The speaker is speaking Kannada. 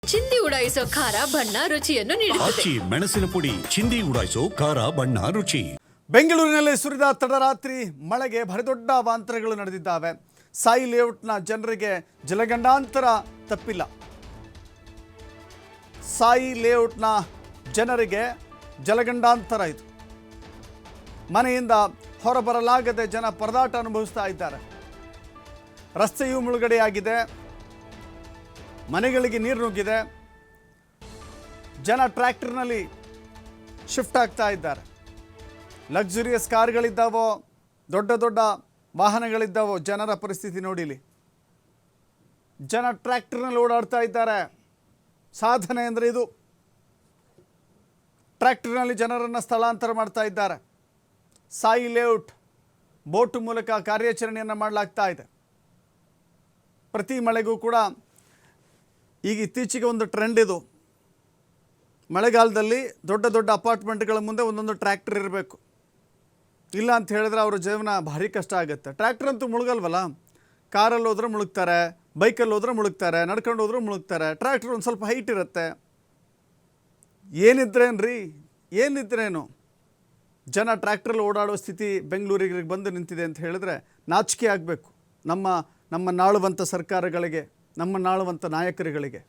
ಚಿಂದಿ ಉಡಾಯಿಸೋ ಖಾರ ಬಣ್ಣ ರುಚಿಯನ್ನು ನೀಡುತ್ತದೆ. ಆಚಿ ಮೆಣಸಿನ ಪುಡಿ ಚಿಂದಿ ಉಡಾಯಿಸೋ ಖಾರ ಬಣ್ಣ ರುಚಿ. ಬೆಂಗಳೂರಿನಲ್ಲಿ ಸುರಿದ ತಡರಾತ್ರಿ ಮಳೆಗೆ ಭರದೊಡ್ಡ ಅವಾಂತರಗಳು ನಡೆದಿದ್ದಾವೆ. ಸಾಯಿ ಲೇಔಟ್ನ ಜನರಿಗೆ ಜಲಗಂಡಾಂತರ ತಪ್ಪಿಲ್ಲ. ಸಾಯಿ ಲೇಔಟ್ನ ಜನರಿಗೆ ಜಲಗಂಡಾಂತರ ಇದು. ಮನೆಯಿಂದ ಹೊರಬರಲಾಗದೆ ಜನ ಪರದಾಟ ಅನುಭವಿಸ್ತಾ ಇದ್ದಾರೆ. ರಸ್ತೆಯೂ ಮುಳುಗಡೆಯಾಗಿದೆ, ಮನೆಗಳಿಗೆ ನೀರು ನುಗ್ಗಿದೆ, ಜನ ಟ್ರ್ಯಾಕ್ಟರ್ನಲ್ಲಿ ಶಿಫ್ಟ್ ಆಗ್ತಾ ಇದ್ದಾರೆ. ಲಕ್ಸುರಿಯಸ್ ಕಾರ್ಗಳಿದ್ದಾವೋ, ದೊಡ್ಡ ದೊಡ್ಡ ವಾಹನಗಳಿದ್ದಾವೋ, ಜನರ ಪರಿಸ್ಥಿತಿ ನೋಡಿಲಿ. ಜನ ಟ್ರ್ಯಾಕ್ಟರ್ನಲ್ಲಿ ಓಡಾಡ್ತಾ ಇದ್ದಾರೆ. ಸಾಧನೆ ಅಂದರೆ ಇದು. ಟ್ರ್ಯಾಕ್ಟರ್ನಲ್ಲಿ ಜನರನ್ನು ಸ್ಥಳಾಂತರ ಮಾಡ್ತಾ ಇದ್ದಾರೆ. ಸಾಯಿ ಲೇಔಟ್ ಬೋಟ್ ಮೂಲಕ ಕಾರ್ಯಾಚರಣೆಯನ್ನು ಮಾಡಲಾಗ್ತಾ ಇದೆ. ಪ್ರತಿ ಮಳೆಗೂ ಕೂಡ ಈಗ ಇತ್ತೀಚೆಗೆ ಒಂದು ಟ್ರೆಂಡ್ ಇದು. ಮಳೆಗಾಲದಲ್ಲಿ ದೊಡ್ಡ ದೊಡ್ಡ ಅಪಾರ್ಟ್ಮೆಂಟ್ಗಳ ಮುಂದೆ ಒಂದೊಂದು ಟ್ರ್ಯಾಕ್ಟರ್ ಇರಬೇಕು. ಇಲ್ಲ ಅಂತ ಹೇಳಿದ್ರೆ ಅವ್ರ ಜೀವನ ಭಾರಿ ಕಷ್ಟ ಆಗುತ್ತೆ. ಟ್ರ್ಯಾಕ್ಟರ್ ಅಂತೂ ಮುಳುಗಲ್ವಲ್ಲ. ಕಾರಲ್ಲಿ ಹೋದ್ರೆ ಮುಳುಗ್ತಾರೆ, ಬೈಕಲ್ಲಿ ಹೋದ್ರೆ ಮುಳುಗ್ತಾರೆ, ನಡ್ಕೊಂಡು ಹೋದ್ರೆ ಮುಳುಗ್ತಾರೆ. ಟ್ರ್ಯಾಕ್ಟರ್ ಒಂದು ಸ್ವಲ್ಪ ಹೈಟ್ ಇರುತ್ತೆ. ಏನಿದ್ರೇನು ಜನ ಟ್ರ್ಯಾಕ್ಟ್ರಲ್ಲಿ ಓಡಾಡೋ ಸ್ಥಿತಿ ಬೆಂಗಳೂರಿಗೆ ಬಂದು ನಿಂತಿದೆ ಅಂತ ಹೇಳಿದ್ರೆ ನಾಚಿಕೆ ಆಗಬೇಕು ನಮ್ಮ ನಾಳುವಂಥ ಸರ್ಕಾರಗಳಿಗೆ, ನಮ್ಮ ನಾಳುವಂಥ ನಾಯಕರುಗಳಿಗೆ.